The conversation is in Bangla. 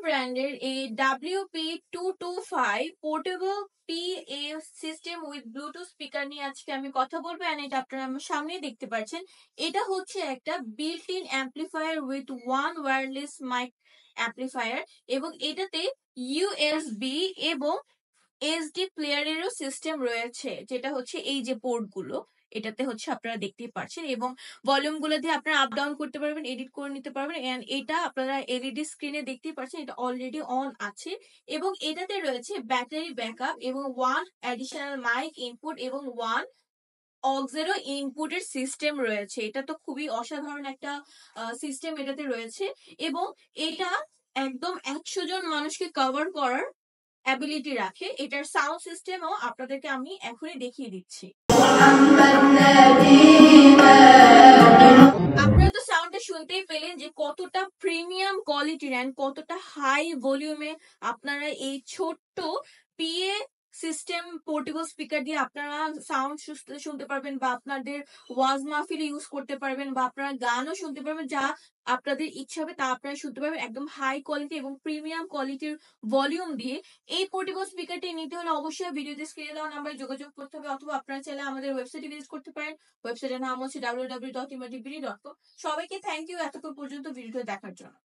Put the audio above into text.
ব্র্যান্ডের এই WP225 portable PA system with Bluetooth speaker নিয়ে আজকে আমি কথা বলবো। এন্ড এটা আপনারা আমার সামনে দেখতে পাচ্ছেন। এটা হচ্ছে একটা built in amplifier with one wireless mic amplifier, এবং এটাতে ইউএসবি এবং এসডি প্লেয়ারেরও সিস্টেম রয়েছে, যেটা হচ্ছে এই যে পোর্ট গুলো এটাতে হচ্ছে আপনারা দেখতেই পাচ্ছেন, এবং ভলিউম গুলো দিয়ে আপনারা আপ ডাউন করতে পারবেন, এডিট করে নিতে পারবেন। এন্ড এটা আপনারা এলইডি স্ক্রিনে দেখতেই পাচ্ছেন, এটা অলরেডি অন আছে, এবং এটাতে রয়েছে ব্যাটারি ব্যাকআপ এবং ওয়ান অ্যাডিশনাল মাইক ইনপুট এবং ওয়ান অক্সেরো ইনপুটের সিস্টেম রয়েছে। এটা তো খুবই অসাধারণ একটা সিস্টেম এটাতে রয়েছে, এবং এটা একদম 100 জন মানুষকে কভার করার অ্যাবিলিটি রাখে। এটার সাউন্ড সিস্টেমও আপনাদেরকে আমি এখনই দেখিয়ে দিচ্ছি। আপনারা তো সাউন্ডটা শুনতেই পেলেন যে কতটা প্রিমিয়াম কোয়ালিটির এন্ড কতটা হাই ভলিউমে আপনারা এই ছোট্ট পিএ সিস্টেম পোর্টেবল স্পিকার দিয়ে আপনারা সাউন্ড শুনতে পারবেন, বা আপনাদের ওয়াজ মাহফিলে ইউজ করতে পারবেন, বা আপনারা গানও শুনতে পারবেন, যা আপনাদের ইচ্ছা হবে তা আপনারা শুনতে পারবেন একদম হাই কোয়ালিটি এবং প্রিমিয়াম কোয়ালিটির ভলিউম দিয়ে। এই পোর্টেবল স্পিকারটি নিতে হলে অবশ্যই ভিডিওতে স্ক্রিনে দেওয়া নাম্বারে যোগাযোগ করতে হবে, অথবা আপনারা চাইলে আমাদের ওয়েবসাইটে ভিজিট করতে পারেন। ওয়েবসাইটের নাম হচ্ছে www.imadbd.com। সবাইকে থ্যাংক ইউ এতক্ষণ পর্যন্ত ভিডিওটা দেখার জন্য।